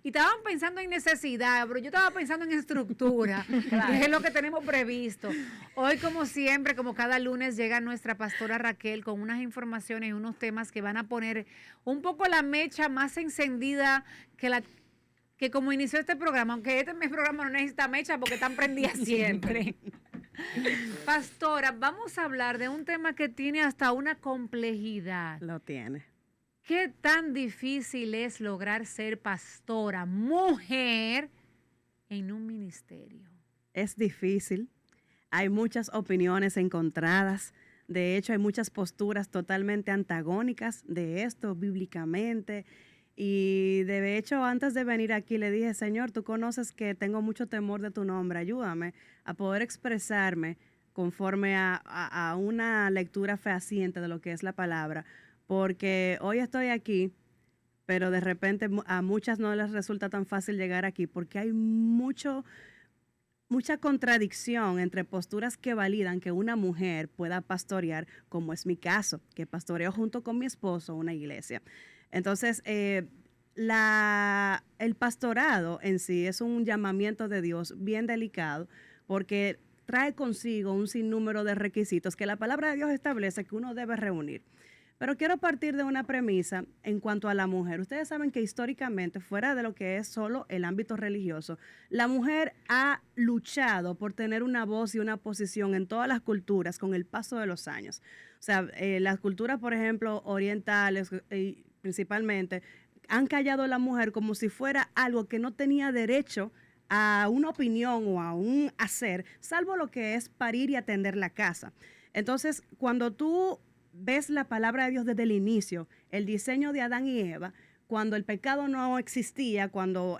estaban pensando en necesidad, pero yo estaba pensando en estructura, Claro. que es lo que tenemos previsto. Hoy, como siempre, como cada lunes, llega nuestra pastora Raquel con unas informaciones y unos temas que van a poner un poco la mecha más encendida que como inició este programa, aunque este programa no necesita mecha porque están prendidas siempre. Pastora, vamos a hablar de un tema que tiene hasta una complejidad. Lo tiene. ¿Qué tan difícil es lograr ser pastora, mujer, en un ministerio? Es difícil. Hay muchas opiniones encontradas. De hecho, hay muchas posturas totalmente antagónicas de esto bíblicamente. Y de hecho, antes de venir aquí le dije, Señor, tú conoces que tengo mucho temor de tu nombre. Ayúdame a poder expresarme conforme a una lectura fehaciente de lo que es la palabra. Porque hoy estoy aquí, pero de repente a muchas no les resulta tan fácil llegar aquí porque hay mucha contradicción entre posturas que validan que una mujer pueda pastorear, como es mi caso, que pastoreo junto con mi esposo una iglesia. Entonces, el pastorado en sí es un llamamiento de Dios bien delicado porque trae consigo un sinnúmero de requisitos que la palabra de Dios establece que uno debe reunir. Pero quiero partir de una premisa en cuanto a la mujer. Ustedes saben que históricamente, fuera de lo que es solo el ámbito religioso, la mujer ha luchado por tener una voz y una posición en todas las culturas con el paso de los años. O sea, las culturas, por ejemplo, orientales principalmente, han callado a la mujer como si fuera algo que no tenía derecho a una opinión o a un hacer, salvo lo que es parir y atender la casa. Entonces, cuando tú ves la palabra de Dios desde el inicio, el diseño de Adán y Eva, cuando el pecado no existía, cuando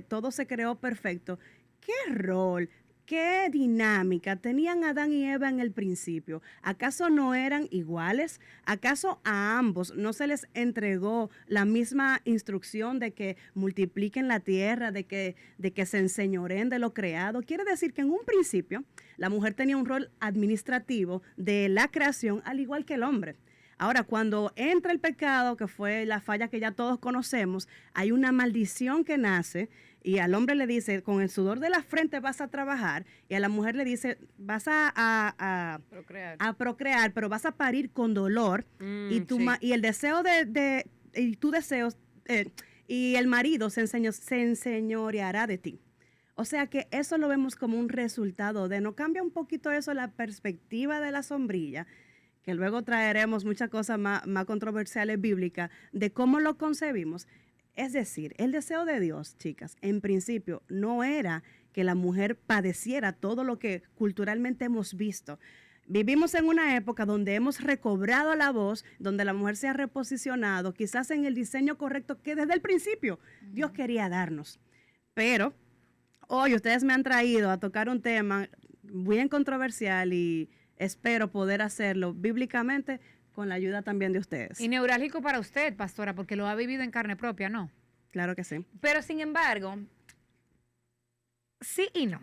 todo se creó perfecto, ¿qué rol, qué dinámica tenían Adán y Eva en el principio? ¿Acaso no eran iguales? ¿Acaso a ambos no se les entregó la misma instrucción de que multipliquen la tierra, de que se enseñoreen de lo creado? Quiere decir que en un principio la mujer tenía un rol administrativo de la creación, al igual que el hombre. Ahora, cuando entra el pecado, que fue la falla que ya todos conocemos, hay una maldición que nace y al hombre le dice, con el sudor de la frente vas a trabajar, y a la mujer le dice, vas a procrear, pero vas a parir con dolor, y el deseo y tu deseo, y el marido se enseñoreará de ti. O sea que eso lo vemos como un resultado de, ¿no cambia un poquito eso la perspectiva de la sombrilla? Que luego traeremos muchas cosas más controversiales bíblicas de cómo lo concebimos. Es decir, el deseo de Dios, chicas, en principio no era que la mujer padeciera todo lo que culturalmente hemos visto. Vivimos en una época donde hemos recobrado la voz, donde la mujer se ha reposicionado, quizás en el diseño correcto que desde el principio Dios quería darnos. Pero hoy ustedes me han traído a tocar un tema bien controversial y espero poder hacerlo bíblicamente con la ayuda también de ustedes. Y neurálgico para usted, pastora, porque lo ha vivido en carne propia, ¿no? Claro que sí. Pero sin embargo, sí y no.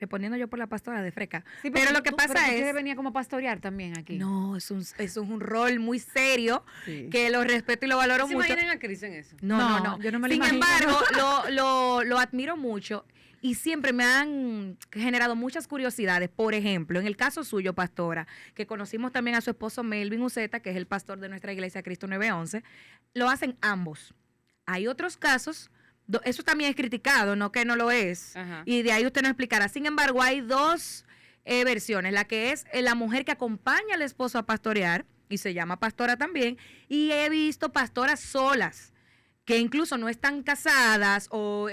Respondiendo yo por la pastora de freca. Sí, pero lo que pasa es... Usted venía como a pastorear también aquí. No, es un rol muy serio, Sí. que lo respeto y lo valoro ¿Se mucho. imaginan a Cris en eso? No. Yo no me lo Sin imagino. embargo, lo admiro mucho y siempre me han generado muchas curiosidades. Por ejemplo, en el caso suyo, pastora, que conocimos también a su esposo Melvin Uceta, que es el pastor de nuestra iglesia Cristo 911, lo hacen ambos. Hay otros casos, eso también es criticado, no que no lo es, Ajá. y de ahí usted nos explicará. Sin embargo, hay dos versiones, la que es la mujer que acompaña al esposo a pastorear, y se llama pastora también, y he visto pastoras solas, que incluso no están casadas o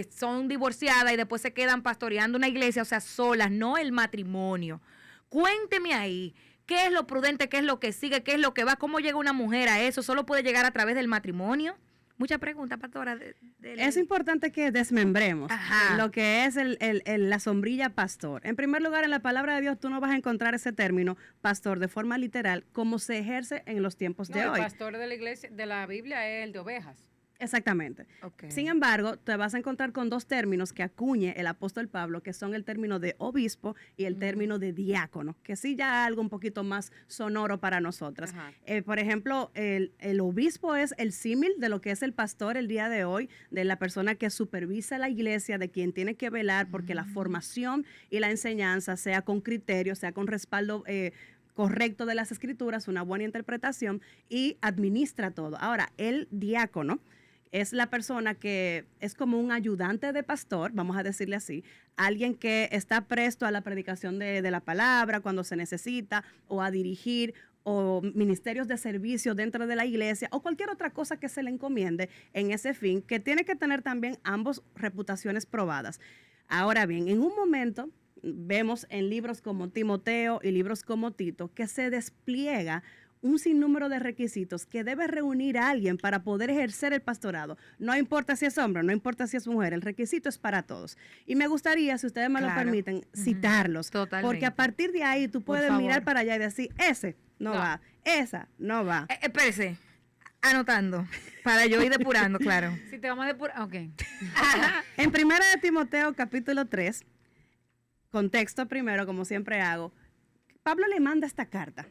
son divorciadas y después se quedan pastoreando una iglesia, o sea, solas, no el matrimonio. Cuénteme ahí, ¿qué es lo prudente, qué es lo que sigue, qué es lo que va, cómo llega una mujer a eso? ¿Solo puede llegar a través del matrimonio? Muchas preguntas, pastora. Es importante que desmembremos lo que es la sombrilla pastor. En primer lugar, en la palabra de Dios tú no vas a encontrar ese término pastor de forma literal como se ejerce en los tiempos de El hoy. pastor de la iglesia, de la Biblia, es el de ovejas. Exactamente. Ok. Sin embargo, te vas a encontrar con dos términos que acuñe el apóstol Pablo, que son el término de obispo y el término de diácono, que sí ya algo un poquito más sonoro para nosotras. Ajá. Por ejemplo, el obispo es el símil de lo que es el pastor el día de hoy, de la persona que supervisa la iglesia, de quien tiene que velar porque la formación y la enseñanza sea con criterio, sea con respaldo correcto de las escrituras, una buena interpretación, y administra todo. Ahora, el diácono es la persona que es como un ayudante de pastor, vamos a decirle así, alguien que está presto a la predicación de la palabra cuando se necesita, o a dirigir, o ministerios de servicio dentro de la iglesia, o cualquier otra cosa que se le encomiende en ese fin, que tiene que tener también ambos reputaciones probadas. Ahora bien, en un momento vemos en libros como Timoteo y libros como Tito que se despliega un sinnúmero de requisitos que debe reunir a alguien para poder ejercer el pastorado. No importa si es hombre, no importa si es mujer, el requisito es para todos. Y me gustaría, si ustedes me lo permiten, citarlos. Totalmente. Porque a partir de ahí tú puedes mirar para allá y decir, ese no va, esa no va. Espérese, anotando, para yo ir depurando, claro. Si te vamos a depurar, ok. En 1 de Timoteo, capítulo 3, contexto primero, como siempre hago, Pablo le manda esta carta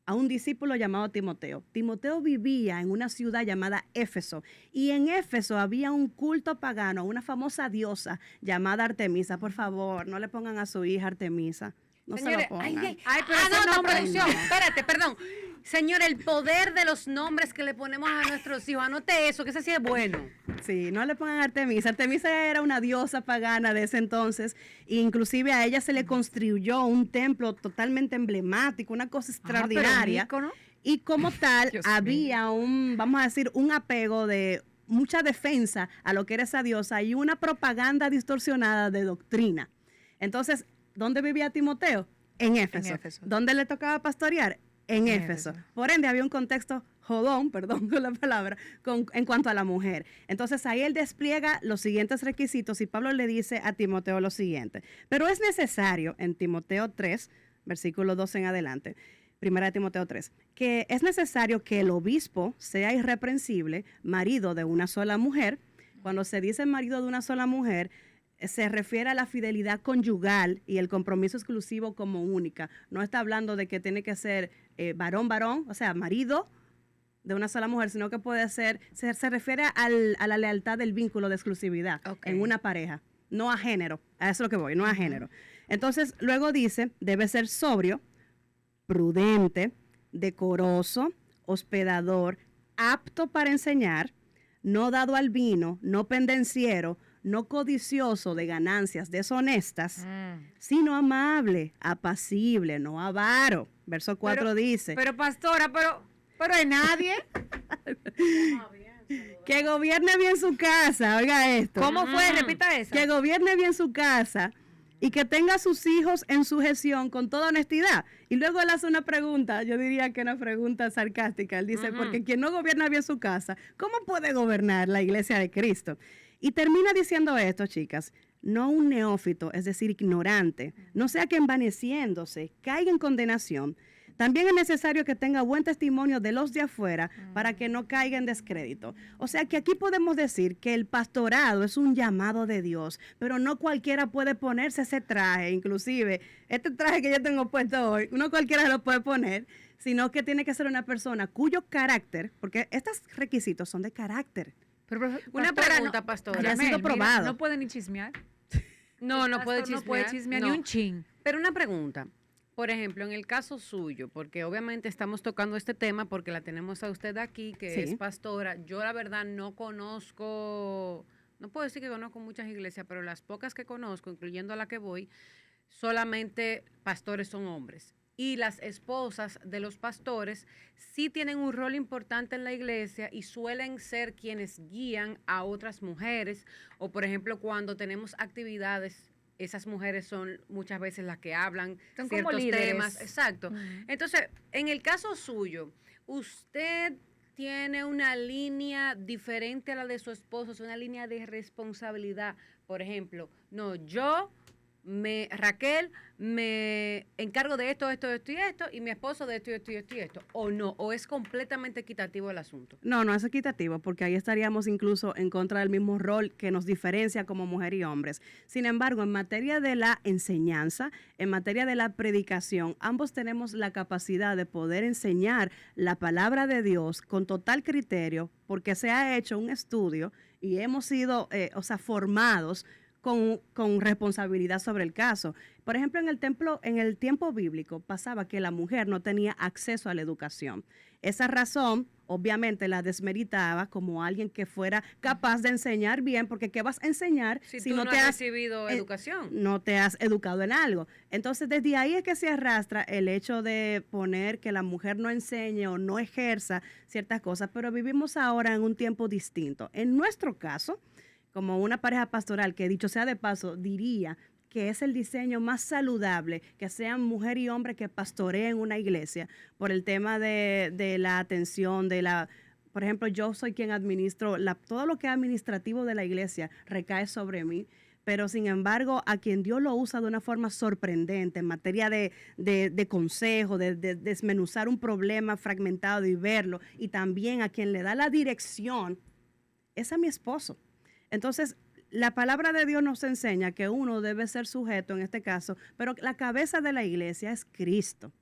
a un discípulo llamado Timoteo. Timoteo vivía en una ciudad llamada Éfeso, y en Éfeso había un culto pagano, una famosa diosa llamada Artemisa. Por favor, no le pongan a su hija Artemisa. No Señores, se lo pongan. pero ese anota, nombre- producción. Ay, no. Espérate, perdón. Señor, el poder de los nombres que le ponemos a nuestros hijos. Anote eso, que ese sí es bueno. Sí, no le pongan Artemisa. Artemisa era una diosa pagana de ese entonces, e inclusive a ella se le construyó un templo totalmente emblemático, una cosa extraordinaria. Pero un ícono. Y como tal, Dios había un, vamos a decir, un apego de mucha defensa a lo que era esa diosa y una propaganda distorsionada de doctrina. Entonces, ¿dónde vivía Timoteo? En Éfeso. Éfeso. ¿Dónde le tocaba pastorear? En En Éfeso. Éfeso. Por ende, había un contexto jodón, perdón con la palabra, en cuanto a la mujer. Entonces, ahí él despliega los siguientes requisitos y Pablo le dice a Timoteo lo siguiente. Pero es necesario, en Timoteo 3, versículo 12 en adelante, 1 Timoteo 3, que es necesario que el obispo sea irreprensible, marido de una sola mujer. Cuando se dice marido de una sola mujer, se refiere a la fidelidad conyugal y el compromiso exclusivo como única. No está hablando de que tiene que ser varón, o sea, marido de una sola mujer, sino que puede ser, se refiere a la lealtad del vínculo de exclusividad en una pareja, no a género. A eso es lo que voy, no a género. Entonces, luego dice, debe ser sobrio, prudente, decoroso, hospedador, apto para enseñar, no dado al vino, no pendenciero, no codicioso de ganancias deshonestas, sino amable, apacible, no avaro. Verso 4 dice, Pero pastora, pero hay nadie. que gobierne bien su casa, oiga esto. ¿Cómo fue? Repita esa. Que gobierne bien su casa y que tenga a sus hijos en sujeción con toda honestidad. Y luego él hace una pregunta, yo diría que una pregunta sarcástica. Él dice, porque quien no gobierna bien su casa, ¿cómo puede gobernar la iglesia de Cristo? Y termina diciendo esto, chicas, no un neófito, es decir, ignorante, no sea que envaneciéndose caiga en condenación. También es necesario que tenga buen testimonio de los de afuera para que no caiga en descrédito. O sea que aquí podemos decir que el pastorado es un llamado de Dios, pero no cualquiera puede ponerse ese traje. Inclusive, este traje que yo tengo puesto hoy, no cualquiera lo puede poner, sino que tiene que ser una persona cuyo carácter, porque estos requisitos son de carácter. Pero, Una pastora, pregunta, no, pastora. Ya ha sido Mira, probado. no puede ni chismear. No, no El puede pastor chismear. No puede chismear No. ni un chin. Pero una pregunta. Por ejemplo, en el caso suyo, porque obviamente estamos tocando este tema porque la tenemos a usted aquí, que Sí. es pastora. Yo la verdad no conozco, no puedo decir que conozco muchas iglesias, pero las pocas que conozco, incluyendo a la que voy, solamente pastores son hombres. Y las esposas de los pastores sí tienen un rol importante en la iglesia y suelen ser quienes guían a otras mujeres. O por ejemplo, cuando tenemos actividades, esas mujeres son muchas veces las que hablan Son como ciertos líderes. temas. Exacto. Entonces, en el caso suyo, ¿usted tiene una línea diferente a la de su esposo? ¿Es una línea de responsabilidad? Por ejemplo, no, yo Raquel, me encargo de esto, esto, esto y esto, y mi esposo de esto y esto y esto y esto, o no, o es completamente equitativo el asunto. No, no es equitativo, porque ahí estaríamos incluso en contra del mismo rol que nos diferencia como mujer y hombres. Sin embargo, en materia de la enseñanza, en materia de la predicación, ambos tenemos la capacidad de poder enseñar la palabra de Dios con total criterio, porque se ha hecho un estudio y hemos sido, formados con responsabilidad sobre el caso. Por ejemplo, en el tiempo bíblico pasaba que la mujer no tenía acceso a la educación. Esa razón, obviamente, la desmeritaba como alguien que fuera capaz de enseñar bien, porque ¿qué vas a enseñar si tú no has recibido educación? No te has educado en algo. Entonces, desde ahí es que se arrastra el hecho de poner que la mujer no enseñe o no ejerza ciertas cosas, pero vivimos ahora en un tiempo distinto. En nuestro caso, como una pareja pastoral que, dicho sea de paso, diría que es el diseño más saludable, que sean mujer y hombre que pastoreen una iglesia, por el tema de la atención, por ejemplo, yo soy quien administro, todo lo que es administrativo de la iglesia recae sobre mí, pero sin embargo, a quien Dios lo usa de una forma sorprendente en materia de consejo, de desmenuzar un problema fragmentado y verlo, y también a quien le da la dirección, es a mi esposo. Entonces, la palabra de Dios nos enseña que uno debe ser sujeto en este caso, pero la cabeza de la iglesia es Cristo.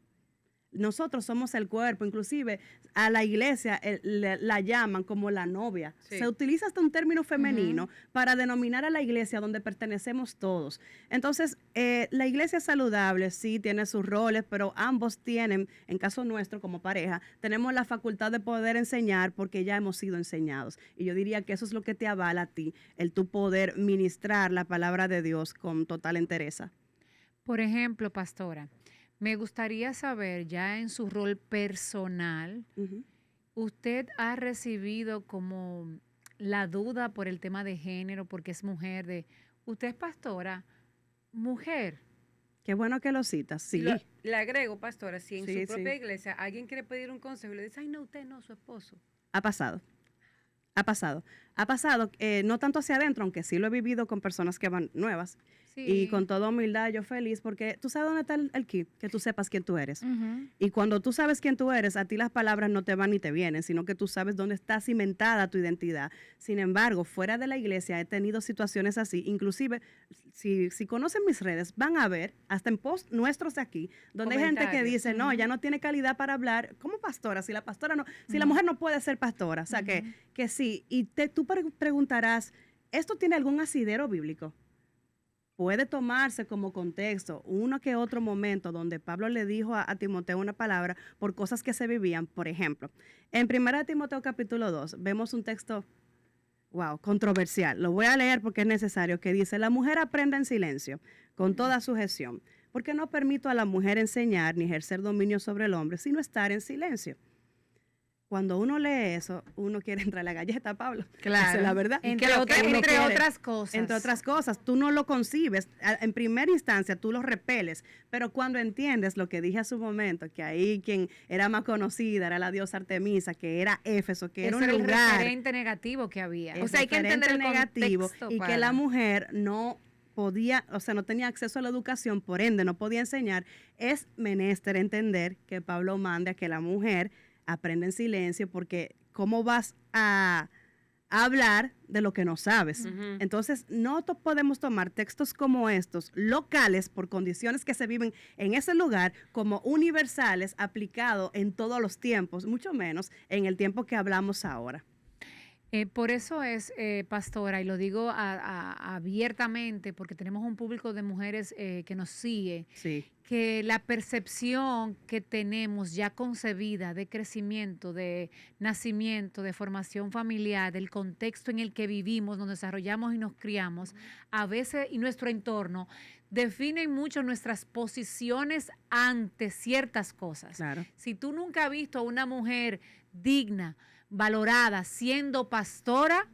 Nosotros somos el cuerpo, inclusive a la iglesia la llaman como la novia. Sí. Se utiliza hasta un término femenino para denominar a la iglesia donde pertenecemos todos. Entonces, la iglesia saludable sí tiene sus roles, pero ambos tienen, en caso nuestro como pareja, tenemos la facultad de poder enseñar porque ya hemos sido enseñados. Y yo diría que eso es lo que te avala a ti, el tu poder ministrar la palabra de Dios con total entereza. Por ejemplo, pastora, me gustaría saber, ya en su rol personal, ¿usted ha recibido como la duda por el tema de género, porque es mujer, usted es pastora, mujer? Qué bueno que lo citas, sí. Le agrego, pastora, si en su propia iglesia alguien quiere pedir un consejo y le dice, ay, no, usted no, su esposo. Ha pasado. Ha pasado, no tanto hacia adentro, aunque sí lo he vivido con personas que van nuevas. Sí. Y con toda humildad, yo feliz, porque tú sabes dónde está el key, que tú sepas quién tú eres. Y cuando tú sabes quién tú eres, a ti las palabras no te van ni te vienen, sino que tú sabes dónde está cimentada tu identidad. Sin embargo, fuera de la iglesia he tenido situaciones así, inclusive, si conocen mis redes, van a ver, hasta en post nuestros aquí, donde hay gente que dice, no, ya no tiene calidad para hablar, como pastora, si la mujer no puede ser pastora, o sea, que sí. Y tú preguntarás, ¿esto tiene algún asidero bíblico? Puede tomarse como contexto uno que otro momento donde Pablo le dijo a Timoteo una palabra por cosas que se vivían. Por ejemplo, en 1 Timoteo capítulo 2 vemos un texto, controversial. Lo voy a leer porque es necesario, que dice, la mujer aprende en silencio, con toda sujeción, porque no permito a la mujer enseñar ni ejercer dominio sobre el hombre, sino estar en silencio. Cuando uno lee eso, uno quiere entrar a la galleta, Pablo. Claro. Esa es la verdad. Entre otras cosas. Entre otras cosas. Tú no lo concibes. En primera instancia, tú lo repeles. Pero cuando entiendes lo que dije hace un momento, que ahí quien era más conocida era la diosa Artemisa, que era Éfeso, que era un lugar. El referente negativo que había. O sea, hay que entender el negativo. Y que la mujer no podía, no tenía acceso a la educación, por ende no podía enseñar. Es menester entender que Pablo manda a que la mujer aprende en silencio, porque ¿cómo vas a hablar de lo que no sabes? Entonces, no podemos tomar textos como estos, locales, por condiciones que se viven en ese lugar, como universales, aplicados en todos los tiempos, mucho menos en el tiempo que hablamos ahora. Por eso es, pastora, y lo digo abiertamente, porque tenemos un público de mujeres que nos sigue, que la percepción que tenemos ya concebida de crecimiento, de nacimiento, de formación familiar, del contexto en el que vivimos, nos desarrollamos y nos criamos, a veces, y nuestro entorno, definen mucho nuestras posiciones ante ciertas cosas. Claro. Si tú nunca has visto a una mujer digna, valorada, siendo pastora,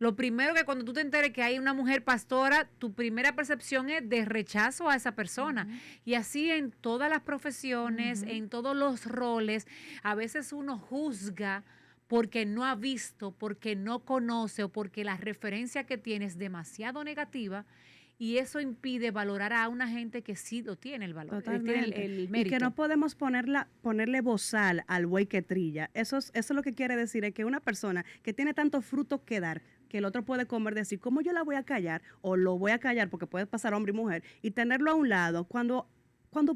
lo primero que cuando tú te enteres que hay una mujer pastora, tu primera percepción es de rechazo a esa persona. Y así en todas las profesiones, en todos los roles, a veces uno juzga porque no ha visto, porque no conoce o porque la referencia que tiene es demasiado negativa y eso impide valorar a una gente que sí lo tiene el valor, tiene Totalmente. el Y mérito. que no podemos ponerle bozal al buey que trilla. Eso lo que quiere decir es que una persona que tiene tanto fruto que dar, que el otro puede comer, decir, ¿cómo yo la voy a callar? O lo voy a callar, porque puede pasar hombre y mujer, y tenerlo a un lado cuando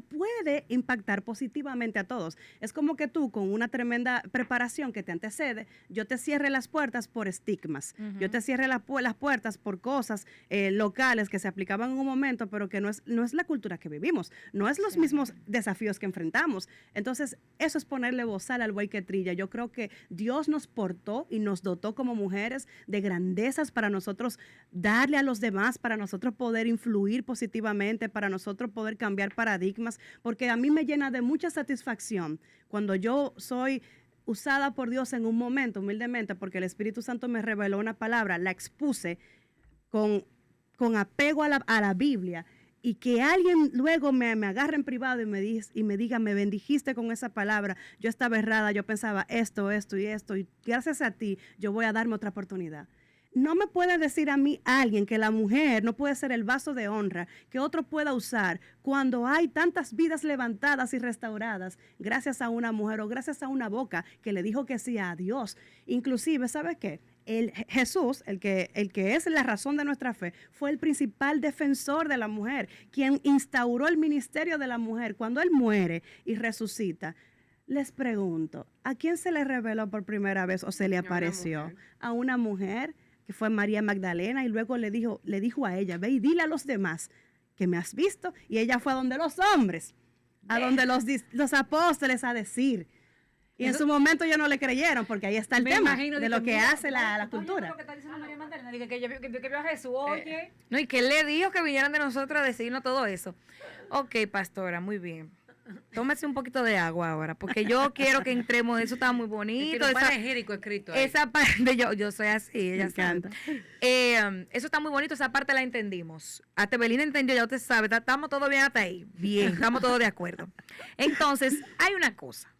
puede impactar positivamente a todos. Es como que tú, con una tremenda preparación que te antecede, yo te cierre las puertas por estigmas, yo te cierre las puertas por cosas locales que se aplicaban en un momento, pero que no es la cultura que vivimos, no es los mismos desafíos que enfrentamos. Entonces, eso es ponerle bozal al buey que trilla. Yo creo que Dios nos portó y nos dotó como mujeres de grandezas para nosotros darle a los demás, para nosotros poder influir positivamente, para nosotros poder cambiar paradigmas, porque a mí me llena de mucha satisfacción cuando yo soy usada por Dios en un momento, humildemente, porque el Espíritu Santo me reveló una palabra, la expuse con apego a la Biblia, y que alguien luego me agarre en privado y me diga, me bendijiste con esa palabra, yo estaba errada, yo pensaba esto y esto, y gracias a ti yo voy a darme otra oportunidad. No me puede decir a mí alguien que la mujer no puede ser el vaso de honra que otro pueda usar cuando hay tantas vidas levantadas y restauradas gracias a una mujer o gracias a una boca que le dijo que sí a Dios. Inclusive, ¿sabe qué? Jesús, el que es la razón de nuestra fe, fue el principal defensor de la mujer, quien instauró el ministerio de la mujer. Cuando él muere y resucita, les pregunto, ¿a quién se le reveló por primera vez o se le apareció? A una mujer, que fue María Magdalena, y luego le dijo a ella, ve y dile a los demás que me has visto, y ella fue a donde los hombres, a donde los apóstoles a decir. Y en su momento ellos no le creyeron, porque ahí está el tema de lo que hace la cultura. Lo que está diciendo María Magdalena, que vio a Jesús, oye. No, y que él le dijo que vinieran de nosotros a decirnos todo eso. Ok, pastora, muy bien. Tómese un poquito de agua ahora, porque yo quiero que entremos, eso está muy bonito. Tiene un panegírico escrito ahí. Esa parte, yo soy así, ella encanta. Eso está muy bonito, esa parte la entendimos. Hasta Belina entendió, ya usted sabe, estamos todos bien hasta ahí. Bien, estamos todos de acuerdo. Entonces, hay una cosa.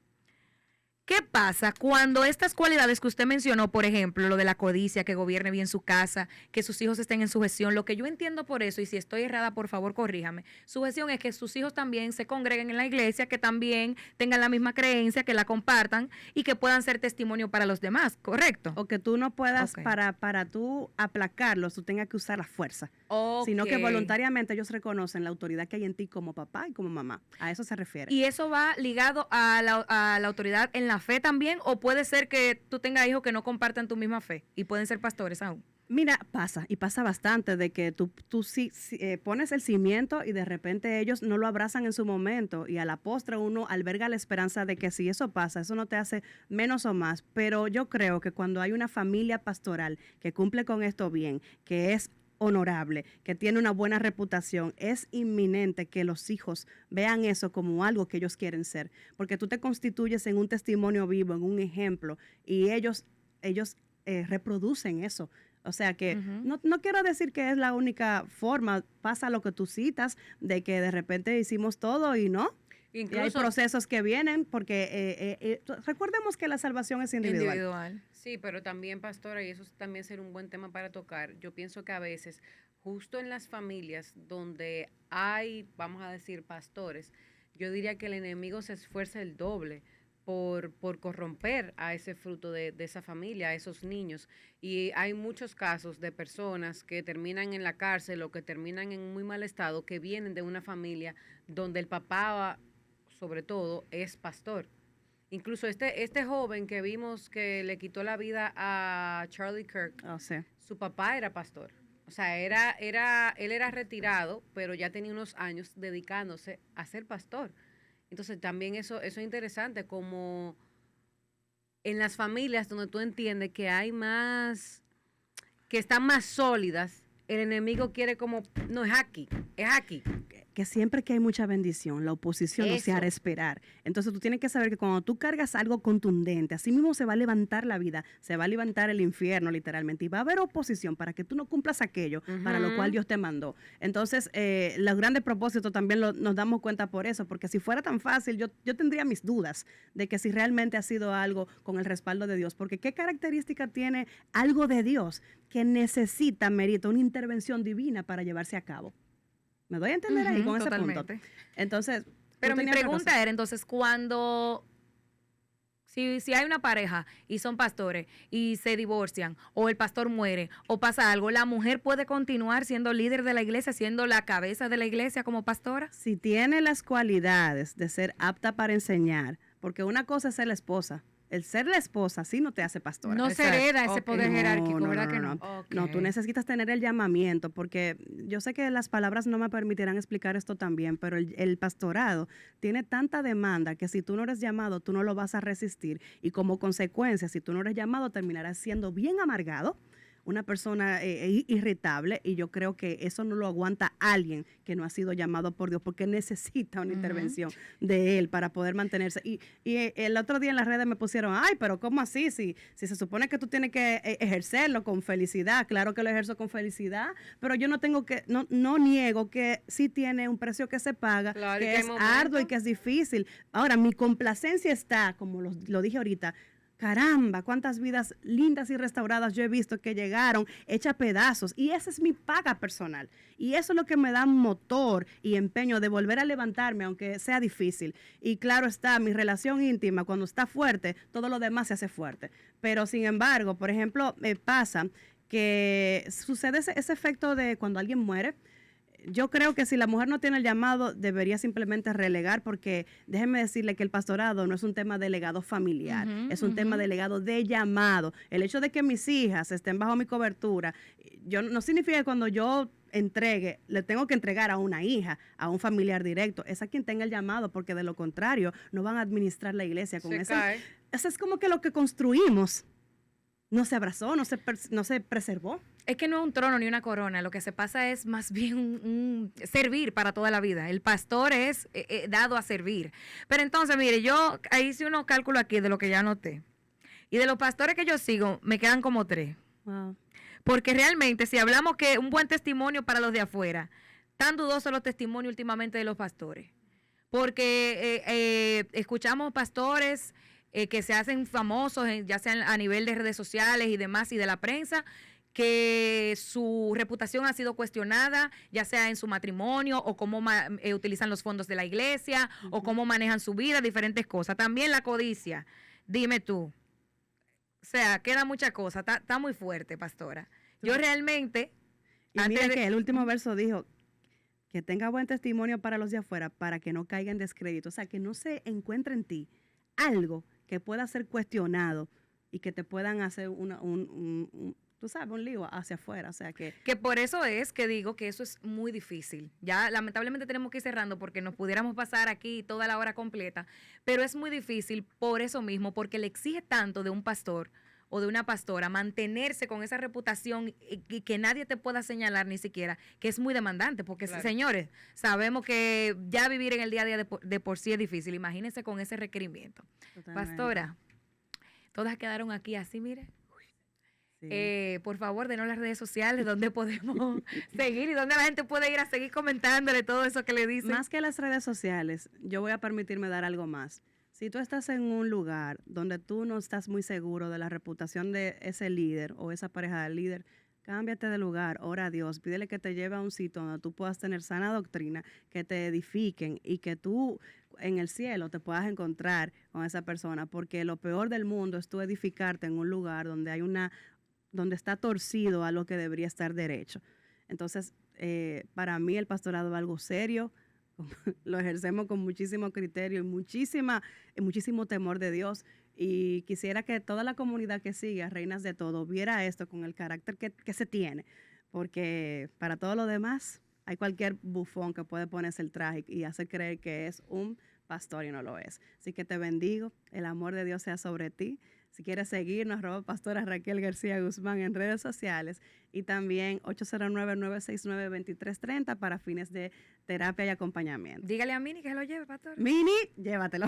¿Qué pasa cuando estas cualidades que usted mencionó, por ejemplo, lo de la codicia, que gobierne bien su casa, que sus hijos estén en sujeción? Lo que yo entiendo por eso, y si estoy errada, por favor, corríjame. Sujeción es que sus hijos también se congreguen en la iglesia, que también tengan la misma creencia, que la compartan y que puedan ser testimonio para los demás, ¿correcto? O que tú no puedas, para tú aplacarlos, tú tengas que usar la fuerza. Sino que voluntariamente ellos reconocen la autoridad que hay en ti como papá y como mamá. A eso se refiere. ¿Y eso va ligado a la autoridad en la fe también? ¿O puede ser que tú tengas hijos que no compartan tu misma fe y pueden ser pastores aún? Mira, pasa bastante de que tú pones el cimiento y de repente ellos no lo abrazan en su momento, y a la postre uno alberga la esperanza de que si eso pasa, eso no te hace menos o más. Pero yo creo que cuando hay una familia pastoral que cumple con esto bien, que es honorable, que tiene una buena reputación, es inminente que los hijos vean eso como algo que ellos quieren ser, porque tú te constituyes en un testimonio vivo, en un ejemplo, y ellos reproducen eso. O sea que no quiero decir que es la única forma, pasa lo que tú citas, de que de repente hicimos todo y no. Incluso, y hay procesos que vienen, porque recordemos que la salvación es individual. Sí, pero también, pastora, y eso también sería un buen tema para tocar, yo pienso que a veces, justo en las familias donde hay, vamos a decir, pastores, yo diría que el enemigo se esfuerza el doble por corromper a ese fruto de esa familia, a esos niños. Y hay muchos casos de personas que terminan en la cárcel o que terminan en muy mal estado, que vienen de una familia donde el papá, sobre todo, es pastor. Incluso este joven que vimos que le quitó la vida a Charlie Kirk, su papá era pastor. O sea, él era retirado, pero ya tenía unos años dedicándose a ser pastor. Entonces también eso es interesante, como en las familias donde tú entiendes que hay más, que están más sólidas, el enemigo quiere como, no, es aquí. que siempre que hay mucha bendición, la oposición no se hará esperar. Entonces tú tienes que saber que cuando tú cargas algo contundente, así mismo se va a levantar la vida, se va a levantar el infierno literalmente, y va a haber oposición para que tú no cumplas aquello para lo cual Dios te mandó. Entonces, los grandes propósitos también nos damos cuenta por eso, porque si fuera tan fácil, yo tendría mis dudas de que si realmente ha sido algo con el respaldo de Dios, porque ¿qué característica tiene algo de Dios que merita una intervención divina para llevarse a cabo? ¿Me doy a entender ahí con totalmente. ese punto? Entonces, pero mi pregunta era, entonces, cuando, si hay una pareja y son pastores y se divorcian, o el pastor muere, o pasa algo, ¿la mujer puede continuar siendo líder de la iglesia, siendo la cabeza de la iglesia como pastora? Si tiene las cualidades de ser apta para enseñar, porque una cosa es ser la esposa. El ser la esposa sí no te hace pastora. No se hereda ese poder jerárquico, ¿verdad que no? No, tú necesitas tener el llamamiento, porque yo sé que las palabras no me permitirán explicar esto también, pero el pastorado tiene tanta demanda que si tú no eres llamado, tú no lo vas a resistir. Y como consecuencia, si tú no eres llamado, terminarás siendo bien amargado, una persona irritable, y yo creo que eso no lo aguanta alguien que no ha sido llamado por Dios, porque necesita una intervención de él para poder mantenerse. Y el otro día en las redes me pusieron, ay, pero ¿cómo así? Si se supone que tú tienes que ejercerlo con felicidad. Claro que lo ejerzo con felicidad, pero yo no niego que sí tiene un precio que se paga, claro, que es arduo y que es difícil. Ahora, mi complacencia está, como lo dije ahorita, caramba, cuántas vidas lindas y restauradas yo he visto que llegaron hechas pedazos, y esa es mi paga personal, y eso es lo que me da motor y empeño de volver a levantarme aunque sea difícil. Y claro está, mi relación íntima cuando está fuerte, todo lo demás se hace fuerte, pero sin embargo, por ejemplo, pasa que sucede ese efecto de cuando alguien muere. Yo creo que si la mujer no tiene el llamado, debería simplemente relegar, porque déjenme decirle que el pastorado no es un tema de legado familiar, es un tema de legado de llamado. El hecho de que mis hijas estén bajo mi cobertura, no significa que cuando yo entregue, le tengo que entregar a una hija, a un familiar directo, es a quien tenga el llamado, porque de lo contrario no van a administrar la iglesia con eso. Eso es como que lo que construimos no se abrazó, no se preservó. Es que no es un trono ni una corona, lo que se pasa es más bien un servir para toda la vida. El pastor es dado a servir. Pero entonces, mire, yo hice unos cálculos aquí de lo que ya anoté. Y de los pastores que yo sigo, me quedan como 3. Wow. Porque realmente, si hablamos que un buen testimonio para los de afuera, tan dudosos los testimonios últimamente de los pastores. Porque escuchamos pastores que se hacen famosos, ya sea a nivel de redes sociales y demás, y de la prensa, que su reputación ha sido cuestionada, ya sea en su matrimonio, o cómo utilizan los fondos de la iglesia, o cómo manejan su vida, diferentes cosas. También la codicia, dime tú. O sea, queda mucha cosa, está muy fuerte, pastora. Yo realmente... Y mira que el último verso dijo que tenga buen testimonio para los de afuera, para que no caiga en descrédito. O sea, que no se encuentre en ti algo que pueda ser cuestionado y que te puedan hacer tú sabes, un lío hacia afuera. O sea, que por eso es que digo que eso es muy difícil. Ya lamentablemente tenemos que ir cerrando, porque nos pudiéramos pasar aquí toda la hora completa, pero es muy difícil por eso mismo, porque le exige tanto de un pastor o de una pastora mantenerse con esa reputación y que nadie te pueda señalar ni siquiera, que es muy demandante, porque claro, señores, sabemos que ya vivir en el día a día de por sí es difícil. Imagínense con ese requerimiento. Totalmente. Pastora, todas quedaron aquí así, mire. Sí. Por favor, denos las redes sociales donde podemos seguir y donde la gente puede ir a seguir comentándole todo eso que le dicen. Más que las redes sociales, yo voy a permitirme dar algo más. Si tú estás en un lugar donde tú no estás muy seguro de la reputación de ese líder o esa pareja del líder, cámbiate de lugar, ora a Dios, pídele que te lleve a un sitio donde tú puedas tener sana doctrina, que te edifiquen y que tú en el cielo te puedas encontrar con esa persona, porque lo peor del mundo es tú edificarte en un lugar donde donde está torcido a lo que debería estar derecho. Entonces, para mí el pastorado es algo serio. Lo ejercemos con muchísimo criterio y muchísimo temor de Dios, y quisiera que toda la comunidad que siga Reinas de Todo viera esto con el carácter que se tiene, porque para todo lo demás hay cualquier bufón que puede ponerse el traje y hacer creer que es un pastor y no lo es. Así que te bendigo, el amor de Dios sea sobre ti. Si quieres seguirnos, @pastora Raquel García Guzmán en redes sociales y también 809-969-2330 para fines de terapia y acompañamiento. Dígale a Mini que se lo lleve, pastor. Mini, llévatelo.